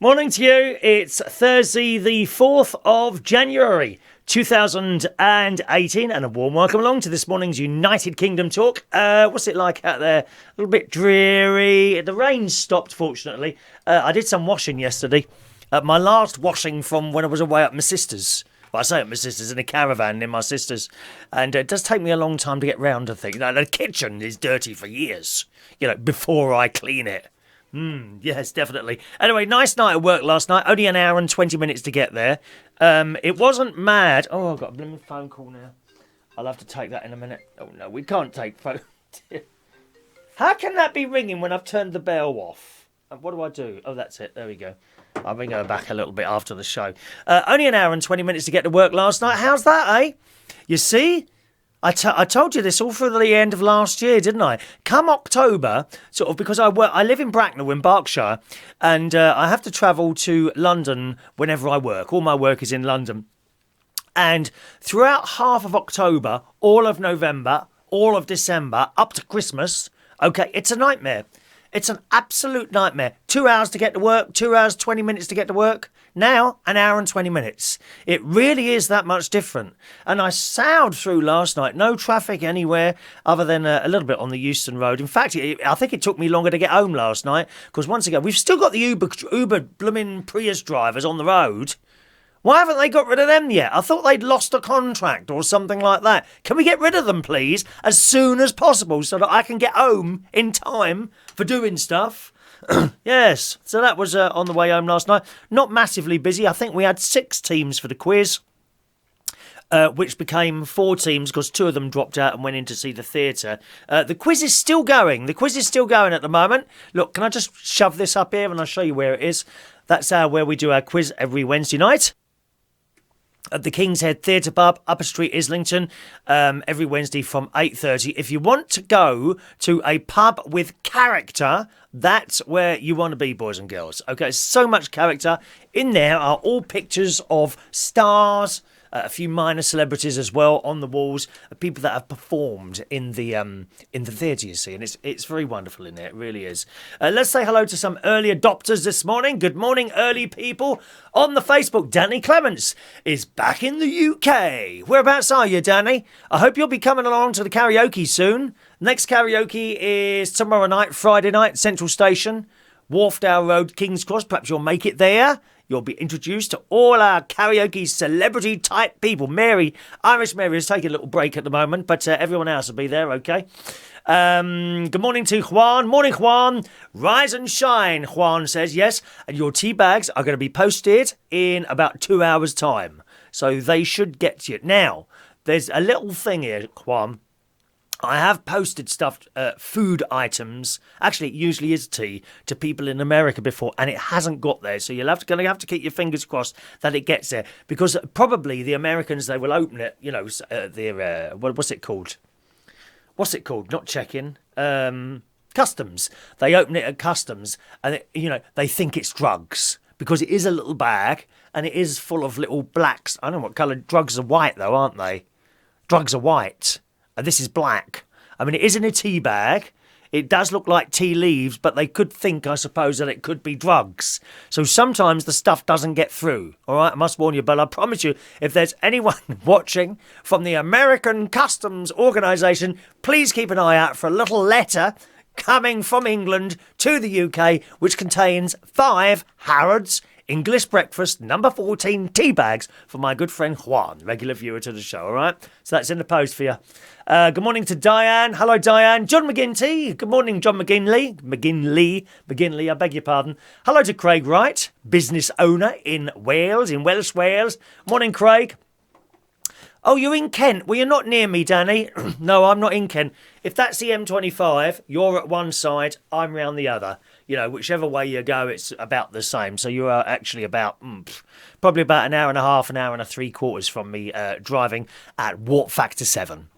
Morning to you. It's Thursday, the 4th of January, 2018, and a warm welcome along to this morning's United Kingdom talk. What's it like out there? A little bit dreary. The rain stopped, fortunately. I did some washing yesterday. My last washing from when I was away at my sister's. Well, I say at my sister's, in a caravan near my sister's. And it does take me a long time to get round to things. The kitchen is dirty for years, before I clean it. Yes, definitely. Anyway, nice night at work last night. Only an hour and 20 minutes to get there. It wasn't mad. Oh, I've got a blooming phone call now. I'll have to take that in a minute. Oh, no, we can't take phone. How can that be ringing when I've turned the bell off? What do I do? Oh, that's it. There we go. I'll ring her back a little bit after the show. Only an hour and 20 minutes to get to work last night. How's that, eh? You see? I told you this all through the end of last year, didn't I? Come October, sort of, because I live in Bracknell in Berkshire, and I have to travel to London whenever I work. All my work is in London. And throughout half of October, all of November, all of December, up to Christmas, okay, it's a nightmare. It's an absolute nightmare. 2 hours to get to work, 2 hours, 20 minutes to get to work. Now, an hour and 20 minutes. It really is that much different. And I sailed through last night. No traffic anywhere other than a little bit on the Euston Road. In fact, I think it took me longer to get home last night. Because once again, we've still got the Uber blooming Prius drivers on the road. Why haven't they got rid of them yet? I thought they'd lost a contract or something like that. Can we get rid of them, please, as soon as possible so that I can get home in time for doing stuff? Yes, so that was on the way home last night. Not massively busy. I think we had 6 teams for the quiz, which became 4 teams because 2 of them dropped out and went in to see the theatre. The quiz is still going. The quiz is still going at the moment. Look, can I just shove this up here and I'll show you where it is? That's where we do our quiz every Wednesday night. At the King's Head Theatre Pub, Upper Street, Islington, every Wednesday from 8:30. If you want to go to a pub with character, that's where you want to be, boys and girls. Okay, so much character. In there are all pictures of stars, a few minor celebrities as well on the walls, people that have performed in the theatre, you see, and it's very wonderful in there. It really is. Let's say hello to some early adopters this morning. Good morning, early people. On the Facebook, Danny Clements is back in the UK. Whereabouts are you, Danny? I hope you'll be coming along to the karaoke soon. Next karaoke is tomorrow night, Friday night, Central Station, Wharfdale Road, King's Cross. Perhaps you'll make it there. You'll be introduced to all our karaoke celebrity-type people. Irish Mary is taking a little break at the moment, but everyone else will be there, okay? Good morning to Juan. Morning, Juan. Rise and shine, Juan says, yes. And your tea bags are going to be posted in about 2 hours' time. So they should get to you. Now, there's a little thing here, Juan. I have posted stuff, food items, actually it usually is tea, to people in America before, and it hasn't got there. So you're going to have to keep your fingers crossed that it gets there. Because probably the Americans, they will open it, their, what's it called? What's it called? Not check-in. Customs. They open it at customs, and, they think it's drugs. Because it is a little bag, and it is full of little blacks. I don't know what colour. Drugs are white, though, aren't they? Drugs are white. And this is black. I mean, it is in a tea bag. It does look like tea leaves, but they could think, I suppose, that it could be drugs. So sometimes the stuff doesn't get through. All right, I must warn you, but I promise you, if there's anyone watching from the American Customs Organisation, please keep an eye out for a little letter coming from England to the UK, which contains 5 Harrods English breakfast number 14 tea bags for my good friend Juan, regular viewer to the show, all right? So that's in the post for you. Good morning to Diane. Hello, Diane. John McGinty. Good morning, John McGinley, I beg your pardon. Hello to Craig Wright, business owner in Wales, in Welsh Wales. Morning, Craig. Oh, you're in Kent. Well, you're not near me, Danny. No, I'm not in Kent. If that's the M25, you're at one side, I'm round the other. Whichever way you go, it's about the same. So you are actually about, probably about an hour and a half, an hour and 3/4 from me driving at warp factor 7.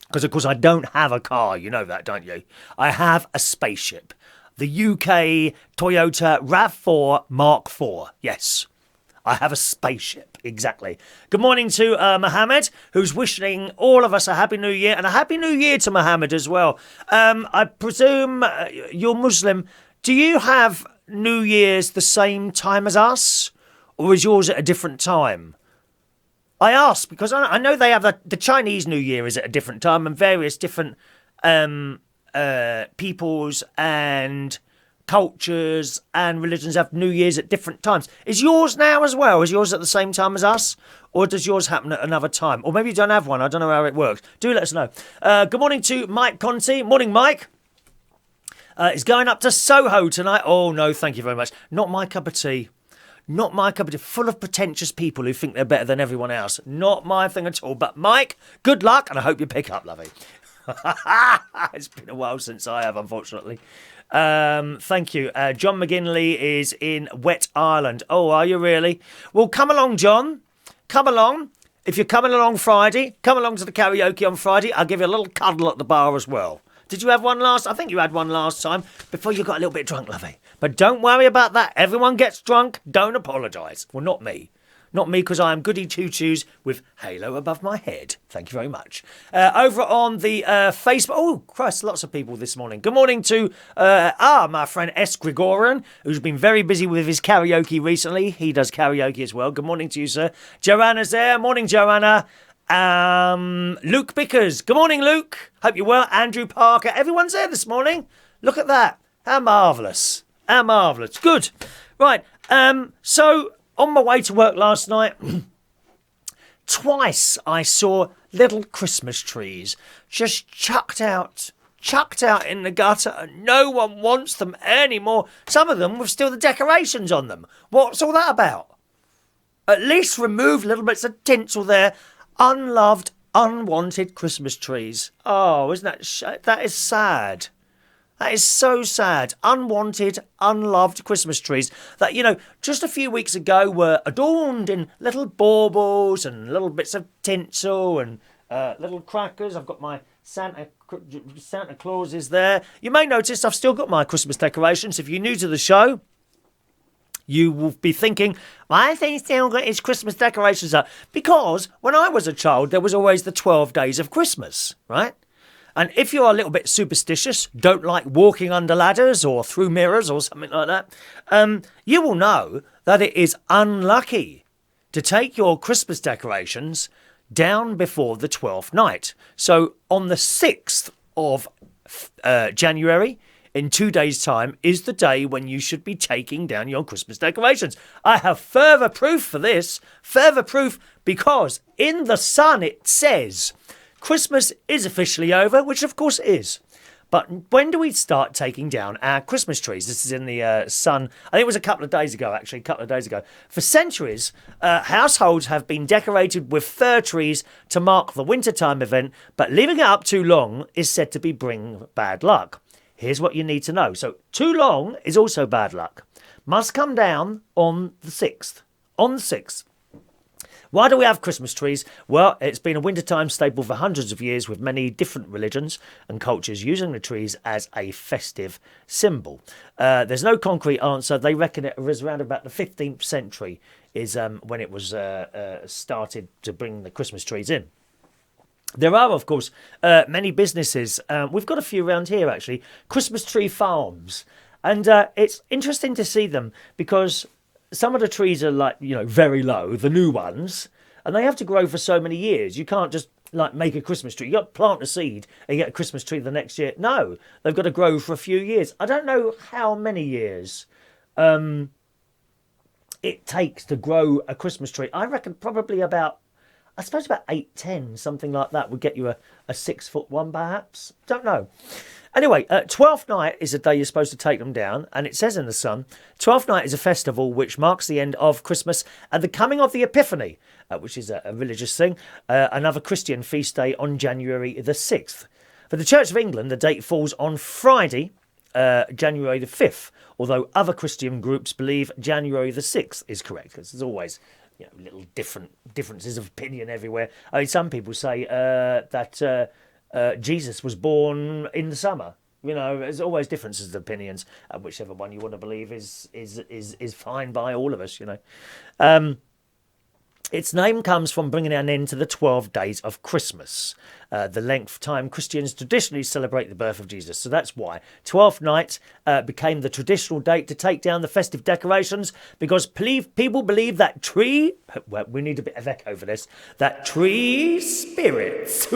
Because, of course, I don't have a car. You know that, don't you? I have a spaceship. The UK Toyota RAV4 Mark IV. Yes, I have a spaceship. Exactly. Good morning to Mohammed, who's wishing all of us a Happy New Year, and a Happy New Year to Mohammed as well. I presume you're Muslim. Do you have New Year's the same time as us? Or is yours at a different time? I ask because I know they have the Chinese New Year is at a different time, and various different peoples and cultures and religions have New Year's at different times. Is yours now as well? Is yours at the same time as us? Or does yours happen at another time? Or maybe you don't have one. I don't know how it works. Do let us know. Good morning to Mike Conti. Morning, Mike. He's going up to Soho tonight. Oh, no, thank you very much. Not my cup of tea. Not my cup of tea. Full of pretentious people who think they're better than everyone else. Not my thing at all. But, Mike, good luck, and I hope you pick up, lovey. It's been a while since I have, unfortunately. Thank you. John McGinley is in Wet Ireland. Oh, are you really? Well, come along, John. Come along. If you're coming along Friday, come along to the karaoke on Friday. I'll give you a little cuddle at the bar as well. Did you have one last? I think you had one last time before you got a little bit drunk, lovey. But don't worry about that. Everyone gets drunk. Don't apologise. Well, not me. Not me, because I am goody two-shoes with halo above my head. Thank you very much. Over on the Facebook... Oh, Christ, lots of people this morning. Good morning to my friend S. Gregorian, who's been very busy with his karaoke recently. He does karaoke as well. Good morning to you, sir. Joanna's there. Morning, Joanna. Luke Bickers. Good morning, Luke. Hope you're well. Andrew Parker. Everyone's there this morning. Look at that. How marvellous. How marvellous. Good. Right. So... on my way to work last night, twice I saw little Christmas trees just chucked out in the gutter, and no one wants them anymore. Some of them with still the decorations on them. What's all that about? At least remove little bits of tinsel there. Unloved, unwanted Christmas trees. Oh, isn't that is sad. That is so sad. Unwanted, unloved Christmas trees that, just a few weeks ago were adorned in little baubles and little bits of tinsel and little crackers. I've got my Santa Claus is there. You may notice I've still got my Christmas decorations. If you're new to the show, you will be thinking, why has he still got his Christmas decorations up? Because when I was a child, there was always the 12 days of Christmas, right? And if you're a little bit superstitious, don't like walking under ladders or through mirrors or something like that, you will know that it is unlucky to take your Christmas decorations down before the 12th night. So on the 6th of January, in 2 days' time, is the day when you should be taking down your Christmas decorations. I have further proof for this. Further proof because in the Sun it says... Christmas is officially over, which of course it is. But when do we start taking down our Christmas trees? This is in the Sun. I think it was a couple of days ago. For centuries, households have been decorated with fir trees to mark the wintertime event, but leaving it up too long is said to bring bad luck. Here's what you need to know. So too long is also bad luck. Must come down on the 6th. On the 6th. Why do we have Christmas trees? Well, it's been a wintertime staple for hundreds of years, with many different religions and cultures using the trees as a festive symbol. There's no concrete answer. They reckon it was around about the 15th century is when it was started to bring the Christmas trees in. There are, of course, many businesses. We've got a few around here, actually. Christmas tree farms. And it's interesting to see them because... some of the trees are very low, the new ones, and they have to grow for so many years. You can't just make a Christmas tree. You got to plant a seed and you get a Christmas tree the next year. No, they've got to grow for a few years. I don't know how many years it takes to grow a Christmas tree. I reckon probably about 8, 10, something like that would get you a 6-foot one perhaps. Don't know. Anyway, 12th night is the day you're supposed to take them down, and it says in the Sun, 12th night is a festival which marks the end of Christmas and the coming of the Epiphany, which is a religious thing, another Christian feast day on January the 6th. For the Church of England, the date falls on Friday, January the 5th, although other Christian groups believe January the 6th is correct, because there's always little differences of opinion everywhere. I mean, some people say that... Jesus was born in the summer. There's always differences of opinions, and whichever one you want to believe is fine by all of us. Its name comes from bringing an end to the 12 days of Christmas, the length of time Christians traditionally celebrate the birth of Jesus. So that's why 12th night became the traditional date to take down the festive decorations, because people believe that we need a bit of echo for this, that tree spirits,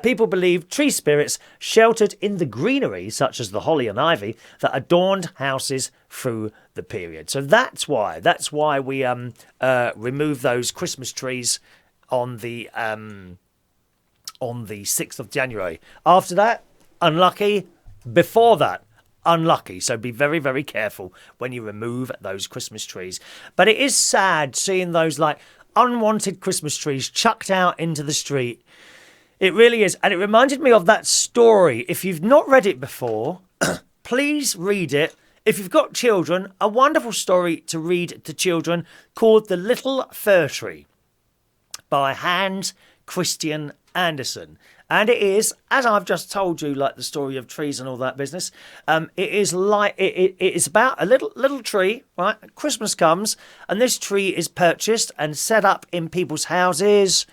people believe tree spirits sheltered in the greenery, such as the holly and ivy, that adorned houses through the period. So that's why we remove those Christmas trees on the 6th of January. After that, unlucky. Before that, unlucky. So be very, very careful when you remove those Christmas trees. But it is sad seeing those like unwanted Christmas trees chucked out into the street. It really is. And it reminded me of that story. If you've not read it before, please read it. If you've got children, a wonderful story to read to children called The Little Fir Tree by Hans Christian Andersen. And it is, as I've just told you, like the story of trees and all that business. It is about a little tree, right? Christmas comes, and this tree is purchased and set up in people's houses,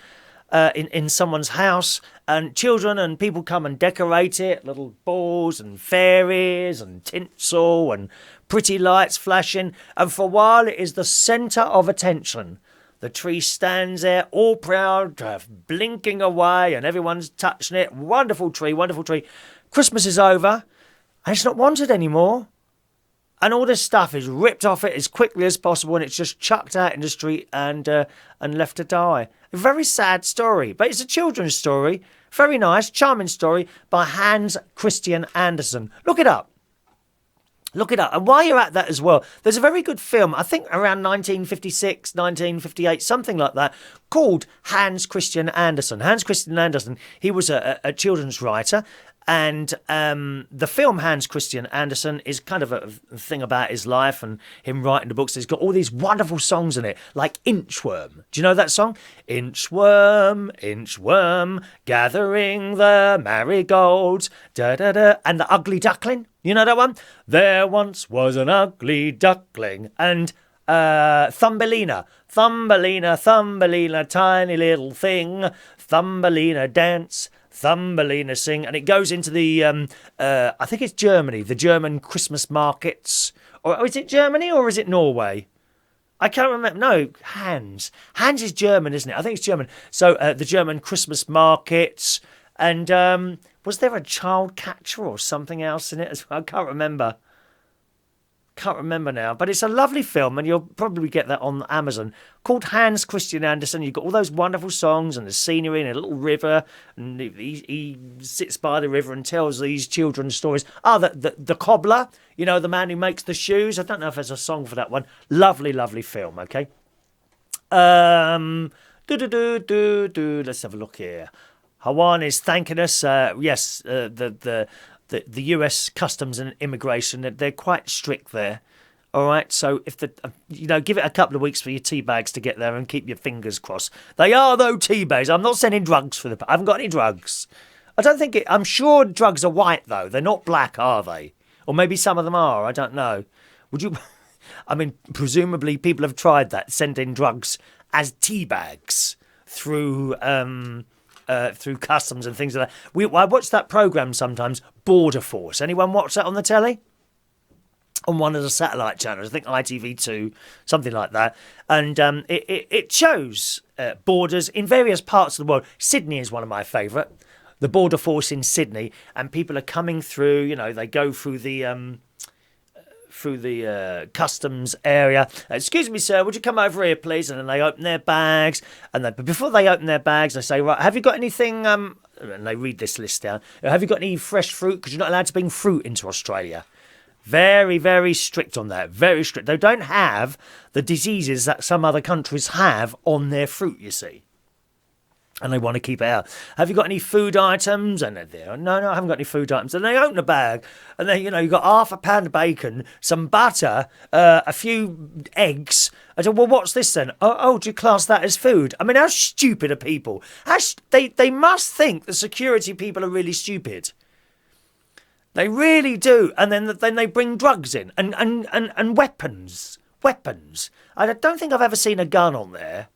in someone's house, and children and people come and decorate it, little balls and fairies and tinsel and pretty lights flashing, and for a while it is the centre of attention. The tree stands there all proud, blinking away, and everyone's touching it. Wonderful tree, wonderful tree. Christmas is over, and it's not wanted anymore. And all this stuff is ripped off it as quickly as possible, and it's just chucked out in the street and left to die. A very sad story, but it's a children's story. Very nice, charming story by Hans Christian Andersen. Look it up. Look it up. And while you're at that as well, there's a very good film, I think around 1956, 1958, something like that, called Hans Christian Andersen. Hans Christian Andersen, he was a children's writer. And the film Hans Christian Andersen is kind of a thing about his life and him writing the books. It's got all these wonderful songs in it, like Inchworm. Do you know that song? Inchworm, inchworm, gathering the marigolds, da-da-da. And The Ugly Duckling. You know that one? There once was an ugly duckling. And Thumbelina. Thumbelina, Thumbelina, tiny little thing. Thumbelina dance. Thumbelina sing, and it goes into the I think it's Germany, the German Christmas markets, or is it Germany or is it Norway? I can't remember. No, Hans is German, isn't it? I think it's German. So the German Christmas markets, and was there a child catcher or something else in it as well? I can't remember now, but it's a lovely film, and you'll probably get that on Amazon, called Hans Christian Andersen. You've got all those wonderful songs and the scenery and a little river, and he sits by the river and tells these children's stories. The cobbler, you know, the man who makes the shoes. I don't know if there's a song for that one. Lovely, lovely film, okay? Let's have a look here. Hawan is thanking us. Yes, the US Customs and Immigration, they're quite strict there. All right, so if give it a couple of weeks for your tea bags to get there and keep your fingers crossed. They are, though, tea bags. I'm not sending drugs for them. I haven't got any drugs. I'm sure drugs are white, though. They're not black, are they? Or maybe some of them are. I don't know. Would you? I mean, presumably people have tried that, sending drugs as tea bags through customs and things like that. I watch that programme sometimes, Border Force. Anyone watch that on the telly? On one of the satellite channels, I think ITV2, something like that. And it shows borders in various parts of the world. Sydney is one of my favourite. The Border Force in Sydney, and people are coming through, you know, they go through the customs area. Excuse me, sir, would you come over here, please? And then they open their bags, but before they open their bags, they say, right, have you got anything? And they read this list down. Have you got any fresh fruit? Because you're not allowed to bring fruit into Australia. Very, very strict on that. Very strict. They don't have the diseases that some other countries have on their fruit, you see. And they want to keep it out. Have you got any food items? And they're, no, I haven't got any food items. And they open a bag, and then, you know, you've got half a pound of bacon, some butter, a few eggs. I said, well, what's this then? Oh, do you class that as food? I mean, how stupid are people? They must think the security people are really stupid. They really do. And then they bring drugs in and weapons. weapons. I don't think I've ever seen a gun on there.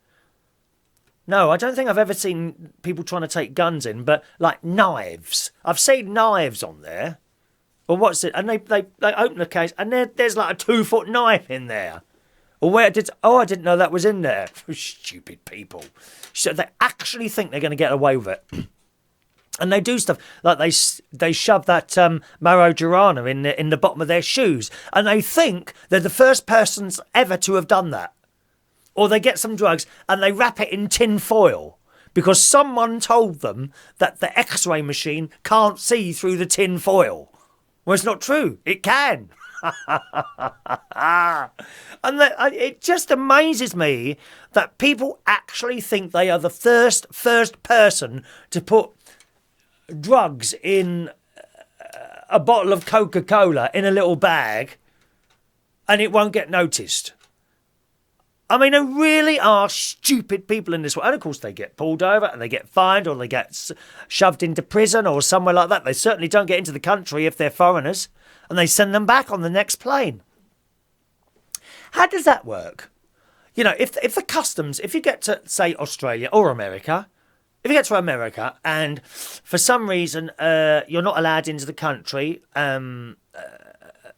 No, I don't think I've ever seen people trying to take guns in, but like knives. I've seen knives on there. Or what's it? And they open the case and there's like a 2-foot knife in there. Or I didn't know that was in there. Stupid people. So they actually think they're going to get away with it. And they do stuff like they shove that marijuana in the bottom of their shoes. And they think they're the first persons ever to have done that. Or they get some drugs and they wrap it in tin foil because someone told them that the X-ray machine can't see through the tin foil. Well, it's not true. It can. And it just amazes me that people actually think they are the first person to put drugs in a bottle of Coca-Cola in a little bag and it won't get noticed. I mean, there really are stupid people in this world. And of course, they get pulled over and they get fined or they get shoved into prison or somewhere like that. They certainly don't get into the country if they're foreigners and they send them back on the next plane. How does that work? You know, if the customs, if you get to, say, Australia or America, if you get to America and for some reason you're not allowed into the country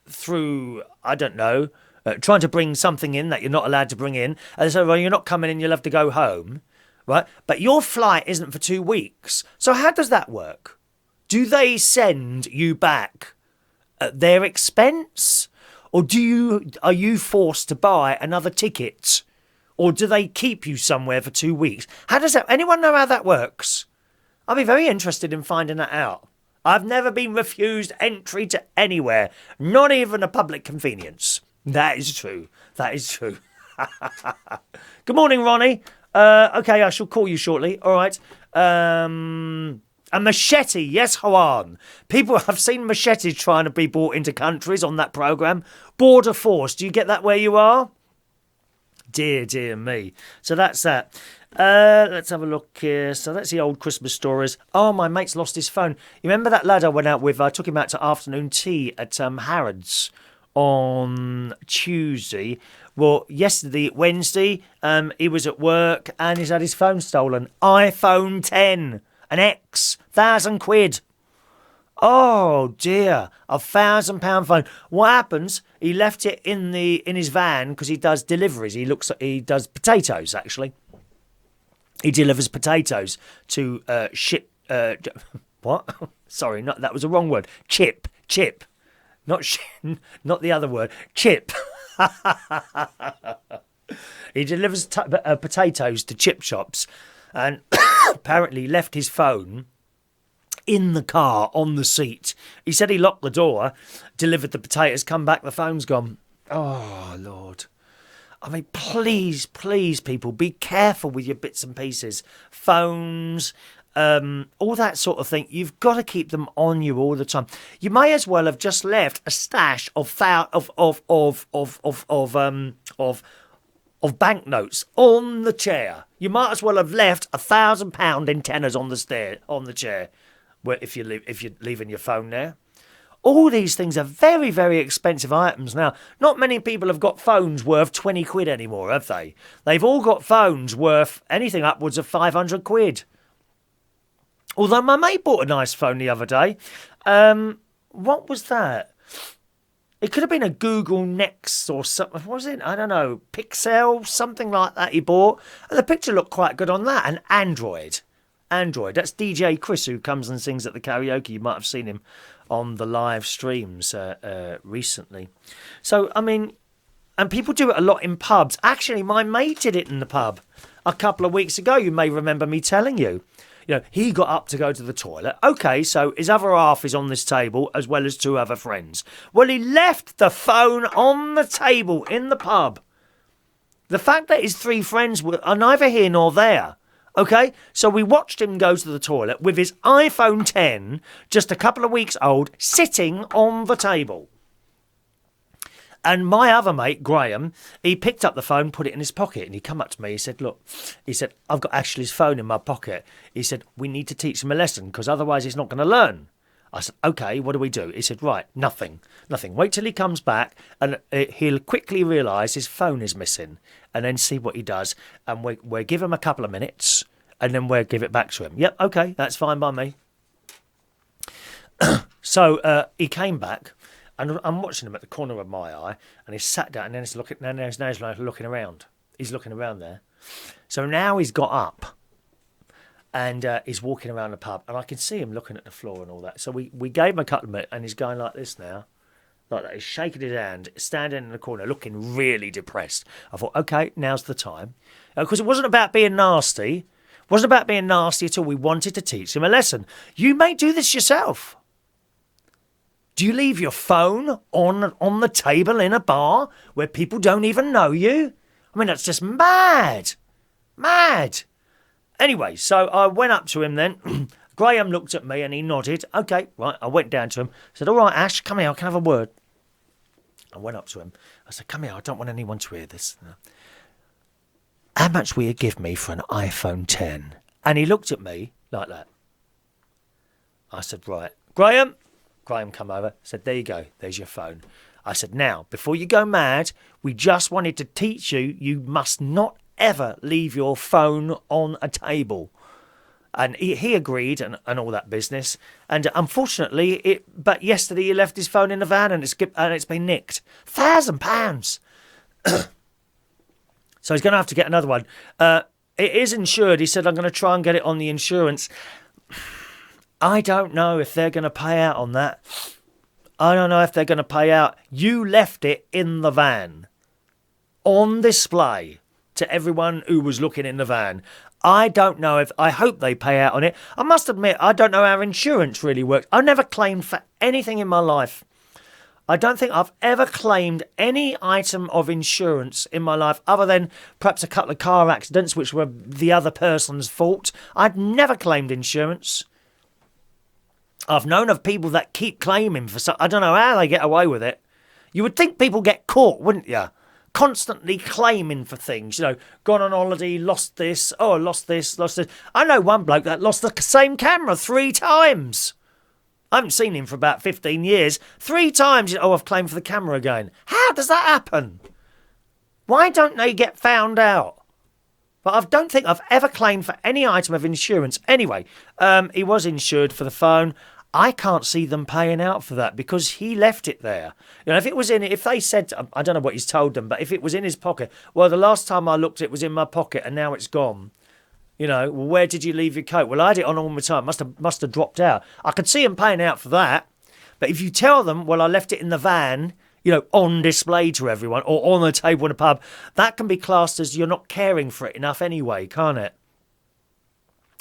through, I don't know, trying to bring something in that you're not allowed to bring in. And so, well, you're not coming in, you'll have to go home, right? But your flight isn't for 2 weeks. So how does that work? Do they send you back at their expense? Or are you forced to buy another ticket? Or do they keep you somewhere for 2 weeks? How does that, anyone know how that works? I'll be very interested in finding that out. I've never been refused entry to anywhere, not even a public convenience. That is true. That is true. Good morning, Ronnie. Okay, I shall call you shortly. All right. A machete. Yes, Juan. I've seen machetes trying to be brought into countries on that programme. Border Force. Do you get that where you are? Dear me. So that's that. Let's have a look here. So that's the old Christmas stories. Oh, my mate's lost his phone. You remember that lad I went out with? I took him out to afternoon tea at Harrods on Tuesday. Well, Wednesday, he was at work and he's had his phone stolen. iPhone 10, an X, £1,000. Oh dear, £1,000 phone. What happens? He left it in his van because he does deliveries. He does potatoes actually. He delivers potatoes to ship. What? Sorry, that was a wrong word. Chip. Not the other word. Chip. He delivers potatoes to chip shops and apparently left his phone in the car on the seat. He said he locked the door, delivered the potatoes, come back, the phone's gone. Oh, Lord. I mean, please, people, be careful with your bits and pieces. Phones, all that sort of thing. You've got to keep them on you all the time. You may as well have just left a stash of banknotes on the chair. You might as well have left £1,000 in tenors on the chair. Where if you're leaving your phone there. All these things are very, very expensive items now. Not many people have got phones worth 20 quid anymore, have they? They've all got phones worth anything upwards of 500 quid. Although my mate bought a nice phone the other day. What was that? It could have been a Google Nexus or something. What was it? I don't know. Pixel, something like that he bought. And the picture looked quite good on that. An Android. That's DJ Chris who comes and sings at the karaoke. You might have seen him on the live streams recently. So, I mean, and people do it a lot in pubs. Actually, my mate did it in the pub a couple of weeks ago. You may remember me telling you. You know, he got up to go to the toilet. Okay, so his other half is on this table as well as 2 other friends. Well, he left the phone on the table in the pub. The fact that his 3 friends are neither here nor there. Okay, so we watched him go to the toilet with his iPhone 10, just a couple of weeks old, sitting on the table. And my other mate, Graham, he picked up the phone, put it in his pocket, and he come up to me, he said, look, he said, I've got Ashley's phone in my pocket. He said, we need to teach him a lesson, because otherwise he's not going to learn. I said, okay, what do we do? He said, right, nothing. Wait till he comes back and he'll quickly realise his phone is missing and then see what he does. And we'll give him a couple of minutes and then we'll give it back to him. Yep, okay, that's fine by me. So he came back and I'm watching him at the corner of my eye and he's sat down and then he's looking around. He's looking around there. So now he's got up. And he's walking around the pub, and I can see him looking at the floor and all that. So we gave him a couple of minutes, and he's going like this now. Like that. He's shaking his hand, standing in the corner, looking really depressed. I thought, okay, now's the time. Because it wasn't about being nasty. It wasn't about being nasty at all. We wanted to teach him a lesson. You may do this yourself. Do you leave your phone on the table in a bar where people don't even know you? I mean, that's just mad. Mad. Anyway, so I went up to him then. Graham looked at me and he nodded. Okay, right. I went down to him. Said, all right, Ash, come here. I can have a word. I went up to him. I said, come here. I don't want anyone to hear this. How much will you give me for an iPhone 10? And he looked at me like that. I said, right. Graham come over. Said, there you go. There's your phone. I said, now, before you go mad, we just wanted to teach you, you must not ever leave your phone on a table. And he agreed and all that business. And unfortunately, but yesterday he left his phone in the van and it's been nicked. £1,000. So he's going to have to get another one. It is insured. He said, I'm going to try and get it on the insurance. I don't know if they're going to pay out on that. I don't know if they're going to pay out. You left it in the van on display to everyone who was looking in the van. I don't know if... I hope they pay out on it. I must admit, I don't know how insurance really works. I've never claimed for anything in my life. I don't think I've ever claimed any item of insurance in my life other than perhaps a couple of car accidents which were the other person's fault. I've never claimed insurance. I've known of people that keep claiming for some... I don't know how they get away with it. You would think people get caught, wouldn't you? Constantly claiming for things, gone on holiday, lost this, lost this. I know one bloke that lost the same camera 3 times. I haven't seen him for about 15 years. 3 times, I've claimed for the camera again. How does that happen? Why don't they get found out? But I don't think I've ever claimed for any item of insurance. Anyway, he was insured for the phone. I can't see them paying out for that because he left it there. If they said, I don't know what he's told them, but if it was in his pocket, well, the last time I looked, it was in my pocket and now it's gone. Well, where did you leave your coat? Well, I had it on all the time. Must have dropped out. I could see him paying out for that. But if you tell them, well, I left it in the van, on display to everyone or on the table in a pub, that can be classed as you're not caring for it enough anyway, can't it?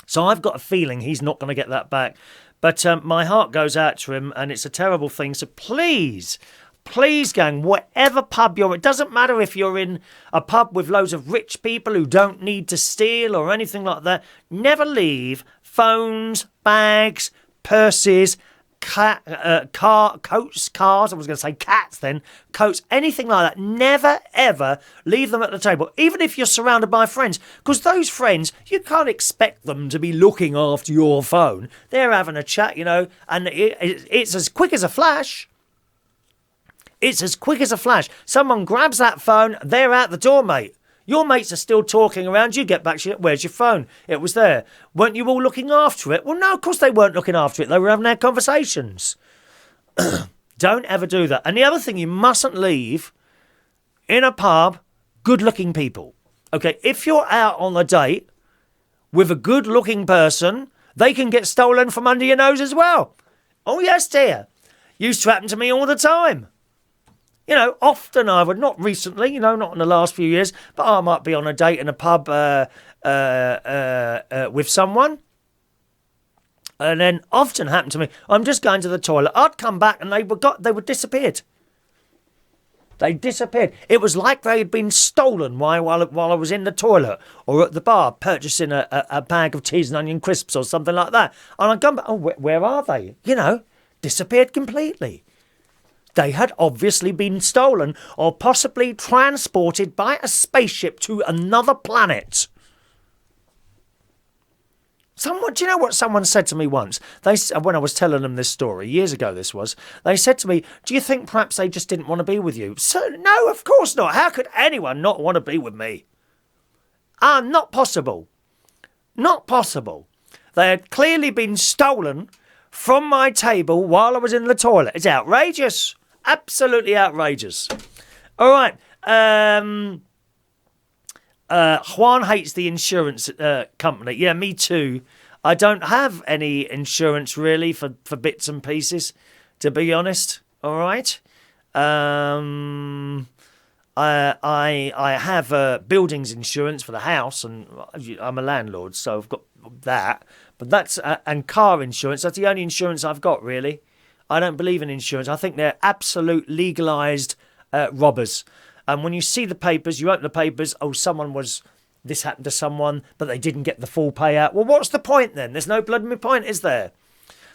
So I've got a feeling he's not going to get that back. But my heart goes out to him, and it's a terrible thing. So please, gang, whatever pub you're in, it doesn't matter if you're in a pub with loads of rich people who don't need to steal or anything like that. Never leave phones, bags, purses, coats, cars. I was going to say cats then. Coats, anything like that. Never, ever leave them at the table, even if you're surrounded by friends. Because those friends, you can't expect them to be looking after your phone. They're having a chat, and it's as quick as a flash. It's as quick as a flash. Someone grabs that phone, they're out the door, mate. Your mates are still talking around. You get back to it. Where's your phone? It was there. Weren't you all looking after it? Well, no, of course they weren't looking after it. They were having their conversations. Don't ever do that. And the other thing, you mustn't leave in a pub good-looking people. Okay, if you're out on a date with a good-looking person, they can get stolen from under your nose as well. Oh, yes, dear. Used to happen to me all the time. Often I would, not recently, not in the last few years, but I might be on a date in a pub with someone. And then often happened to me, I'm just going to the toilet. I'd come back and they were disappeared. They disappeared. It was like they had been stolen while I was in the toilet or at the bar purchasing a bag of cheese and onion crisps or something like that. And I'd come back, where are they? Disappeared completely. They had obviously been stolen or possibly transported by a spaceship to another planet. Do you know what someone said to me once? When I was telling them this story, years ago this was, they said to me, do you think perhaps they just didn't want to be with you? So, no, of course not. How could anyone not want to be with me? Not possible. Not possible. They had clearly been stolen from my table while I was in the toilet. It's outrageous. Absolutely outrageous. All right. Juan hates the insurance company. Yeah, me too. I don't have any insurance really for bits and pieces, to be honest. All right. I have buildings insurance for the house, and I'm a landlord, so I've got that. But that's and car insurance. That's the only insurance I've got, really. I don't believe in insurance. I think they're absolute legalised robbers. And when you see the papers, you open the papers, this happened to someone, but they didn't get the full payout. Well, what's the point then? There's no bloody point, is there?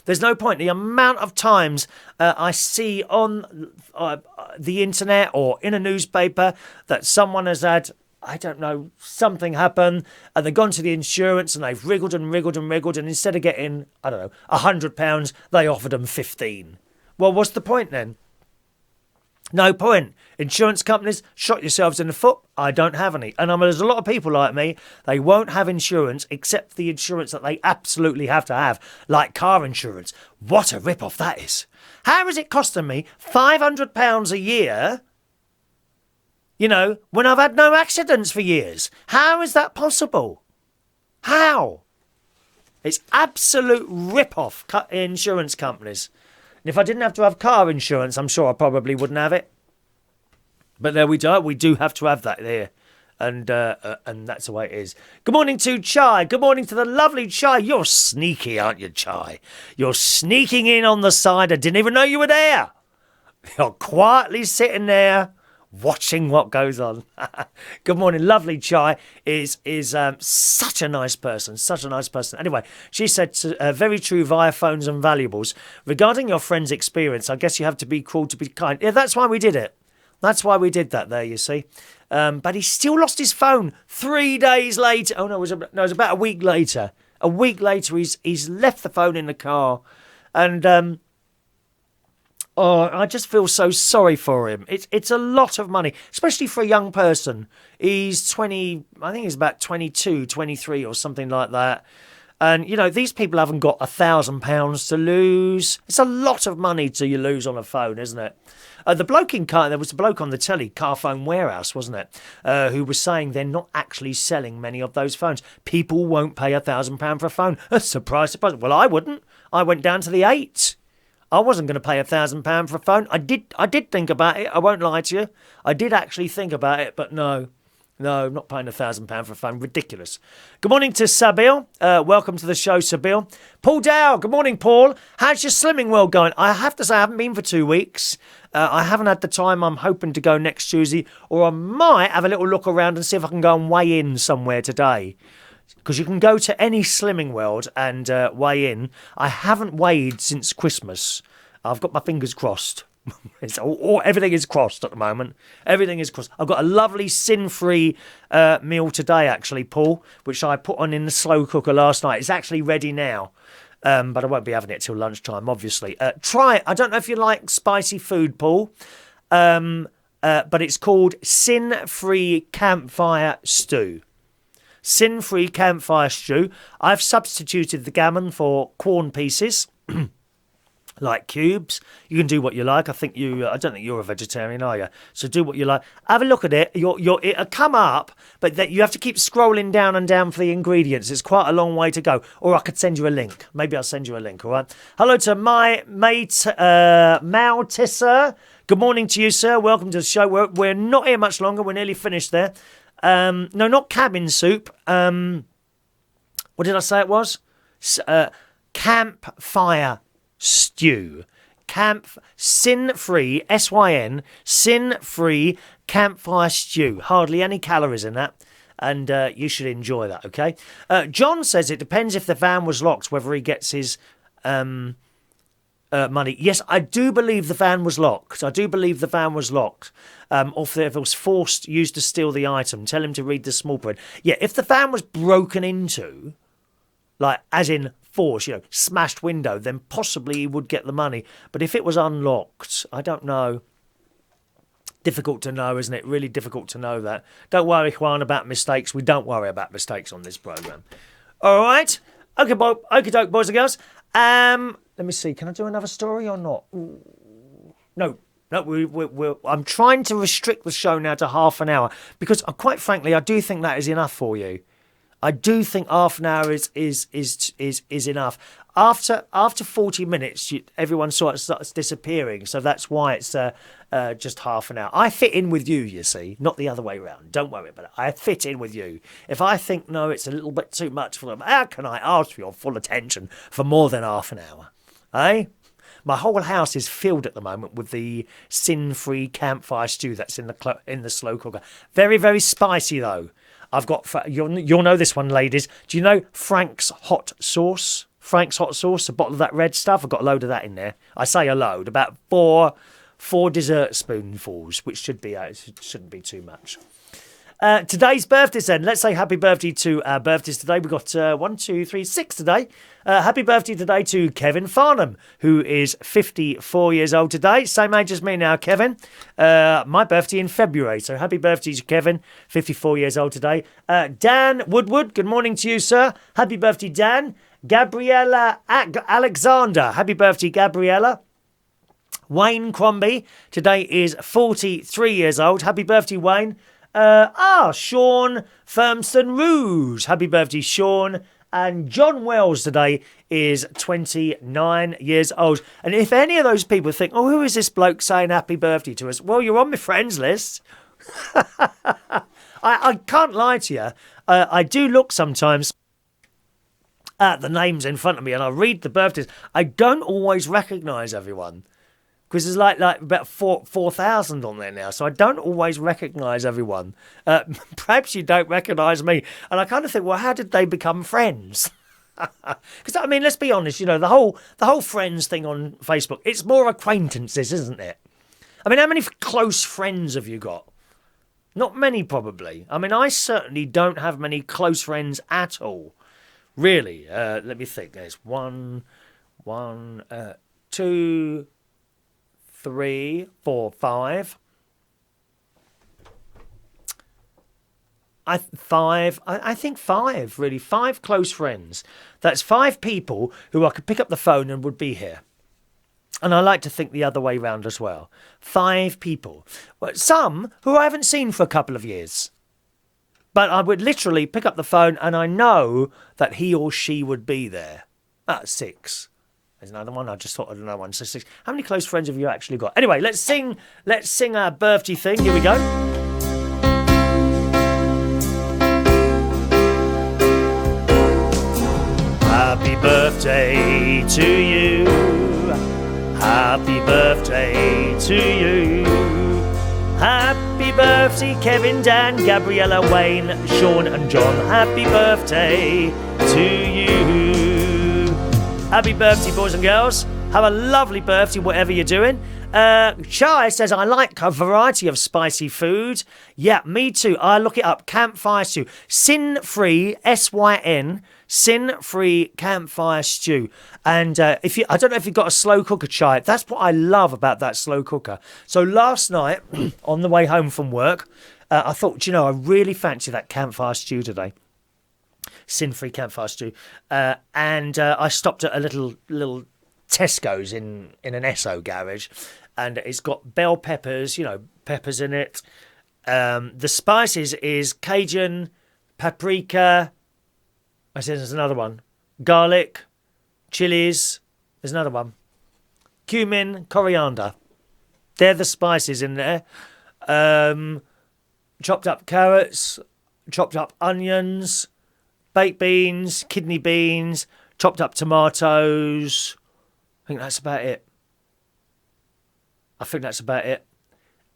There's no point. The amount of times I see on the internet or in a newspaper that someone has had, I don't know, something happen, and they've gone to the insurance and they've wriggled and wriggled and wriggled, and instead of getting, I don't know, £100, they offered them 15. Well, what's the point then? No point. Insurance companies, shot yourselves in the foot. I don't have any. And there's a lot of people like me, they won't have insurance except the insurance that they absolutely have to have, like car insurance. What a rip-off that is. How is it costing me £500 a year, when I've had no accidents for years? How is that possible? How? It's absolute rip-off insurance companies. And if I didn't have to have car insurance, I'm sure I probably wouldn't have it. But there we do. We do have to have that there. And that's the way it is. Good morning to Chai. Good morning to the lovely Chai. You're sneaky, aren't you, Chai? You're sneaking in on the side. I didn't even know you were there. You're quietly sitting there watching what goes on. Good morning. Lovely Chai is such a nice person. Such a nice person. Anyway, she said, very true via phones and valuables. Regarding your friend's experience, I guess you have to be cruel to be kind. Yeah, that's why we did it. That's why we did that there, you see. But he still lost his phone 3 days later. Oh, no, it was about a week later. A week later, he's left the phone in the car. And I just feel so sorry for him. It's a lot of money, especially for a young person. He's 20, I think he's about 22, 23 or something like that. And, these people haven't got £1,000 to lose. It's a lot of money to you lose on a phone, isn't it? There was a bloke on the telly, Carphone Warehouse, wasn't it? Who was saying they're not actually selling many of those phones. People won't pay £1,000 for a phone. Surprise, surprise. Well, I wouldn't. I went down to the 8. I wasn't going to pay £1,000 for a phone. I did think about it. I won't lie to you. I did actually think about it, but no. No, I'm not paying £1,000 for a phone. Ridiculous. Good morning to Sabil. Welcome to the show, Sabil. Paul Dow. Good morning, Paul. How's your slimming world going? I have to say I haven't been for 2 weeks. I haven't had the time. I'm hoping to go next Tuesday, or I might have a little look around and see if I can go and weigh in somewhere today. Because you can go to any slimming world and weigh in. I haven't weighed since Christmas. I've got my fingers crossed. Everything is crossed at the moment. Everything is crossed. I've got a lovely sin-free meal today, actually, Paul, which I put on in the slow cooker last night. It's actually ready now, but I won't be having it till lunchtime, obviously. Try it. I don't know if you like spicy food, Paul, but it's called Sin-Free Campfire Stew. Sin-Free Campfire Stew. I've substituted the gammon for corn pieces. Like cubes. You can do what you like. I don't think you're a vegetarian, are you? So do what you like. Have a look at it. It'll come up, but that you have to keep scrolling down and down for the ingredients. It's quite a long way to go. Or I could send you a link. Maybe I'll send you a link, all right? Hello to my mate, Mal Tisser. Good morning to you, sir. Welcome to the show. We're not here much longer. We're nearly finished there. No, not cabin soup. What did I say it was? Campfire stew. Sin-free, S-Y-N, sin-free campfire stew. Hardly any calories in that. And you should enjoy that, okay? John says it depends if the van was locked, whether he gets his money. Yes, I do believe the van was locked. Or if it was used to steal the item, tell him to read the small print. Yeah, if the van was broken into, like as in force, smashed window, then possibly he would get the money. But if it was unlocked, I don't know. Difficult to know, isn't it? Really difficult to know that. Don't worry, Juan, about mistakes. We don't worry about mistakes on this programme. All right. Okay, doke, boys and girls. Let me see. Can I do another story or not? No, I'm trying to restrict the show now to half an hour because, quite frankly, I do think that is enough for you. I do think half an hour is enough. After 40 minutes, everyone sort of starts disappearing, so that's why it's just half an hour. I fit in with you, you see, not the other way around. Don't worry about it. I fit in with you. If I think, no, it's a little bit too much for them, how can I ask for your full attention for more than half an hour? Eh? My whole house is filled at the moment with the sin-free campfire stew that's in the slow cooker. Very, very spicy, though. I've got, you'll know this one, ladies. Do you know Frank's hot sauce? Frank's hot sauce, a bottle of that red stuff. I've got a load of that in there. I say a load, about four dessert spoonfuls, which shouldn't be too much. Today's birthdays then. Let's say happy birthday to our birthdays today. We've got 1, 2, 3, 6 today. Happy birthday today to Kevin Farnham, who is 54 years old today. Same age as me now, Kevin. My birthday in February. So happy birthday to Kevin, 54 years old today. Dan Woodward, good morning to you, sir. Happy birthday, Dan. Gabriela Alexander. Happy birthday, Gabriela. Wayne Crombie today is 43 years old. Happy birthday, Wayne. Sean Firmston Rouge. Happy birthday, Sean. And John Wells today is 29 years old. And if any of those people think, oh, who is this bloke saying happy birthday to us? Well, you're on my friends list. I can't lie to you. I do look sometimes at the names in front of me and I read the birthdays. I don't always recognise everyone. Because there's like about 4,000 on there now. So I don't always recognise everyone. Perhaps you don't recognise me. And I kind of think, well, how did they become friends? Because, I mean, let's be honest, the whole friends thing on Facebook, it's more acquaintances, isn't it? I mean, how many close friends have you got? Not many, probably. I mean, I certainly don't have many close friends at all. Really. Let me think. There's 1, 2... 3, 4, 5. I think 5, really. 5 close friends. That's 5 people who I could pick up the phone and would be here. And I like to think the other way round as well. 5 people. Well, some who I haven't seen for a couple of years. But I would literally pick up the phone and I know that he or she would be there. 6. There's another one. I just thought of another one. So 6. How many close friends have you actually got? Anyway, let's sing our birthday thing. Here we go. Happy birthday to you. Happy birthday to you. Happy birthday, Kevin, Dan, Gabriela, Wayne, Shaun and John. Happy birthday to you. Happy birthday, boys and girls. Have a lovely birthday, whatever you're doing. Chai says, I like a variety of spicy food. Yeah, me too. I look it up. Campfire stew. Sin-free, S-Y-N, sin-free campfire stew. And I don't know if you've got a slow cooker, Chai. That's what I love about that slow cooker. So last night, on the way home from work, I thought, I really fancy that campfire stew today. Sin-free campfire stew. And I stopped at a little Tesco's in an Esso garage, and it's got bell peppers, peppers in it. The spices is Cajun, paprika. I said there's another one. Garlic, chilies. There's another one. Cumin, coriander. They're the spices in there. Chopped up carrots, chopped up onions, baked beans, kidney beans, chopped up tomatoes. I think that's about it.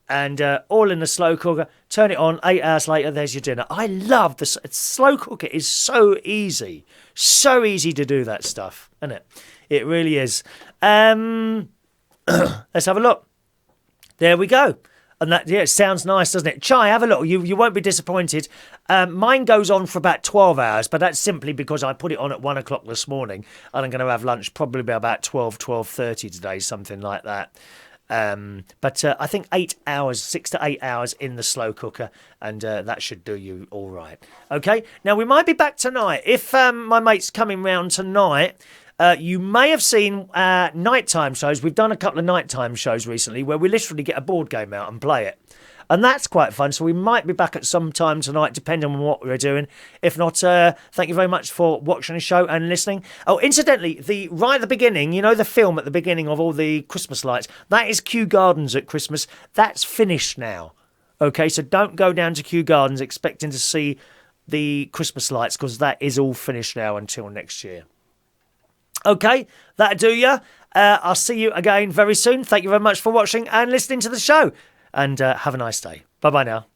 And all in the slow cooker. Turn it on. 8 hours later, there's your dinner. I love the slow cooker. Is so easy. So easy to do that stuff, isn't it? It really is. Let's have a look. There we go. And that, yeah, it sounds nice, doesn't it? Chai, have a look. You won't be disappointed. Mine goes on for about 12 hours, but that's simply because I put it on at 1 o'clock this morning, and I'm going to have lunch probably by about 12:30 today, something like that. But I think 8 hours, 6 to 8 hours in the slow cooker, and that should do you all right. Okay, now we might be back tonight. If my mate's coming round tonight, you may have seen nighttime shows. We've done a couple of nighttime shows recently where we literally get a board game out and play it. And that's quite fun. So we might be back at some time tonight, depending on what we're doing. If not, thank you very much for watching the show and listening. Oh, incidentally, right at the beginning, you know the film at the beginning of all the Christmas lights? That is Kew Gardens at Christmas. That's finished now. Okay, so don't go down to Kew Gardens expecting to see the Christmas lights, because that is all finished now until next year. Okay, that'll do ya. I'll see you again very soon. Thank you very much for watching and listening to the show. And have a nice day. Bye-bye now.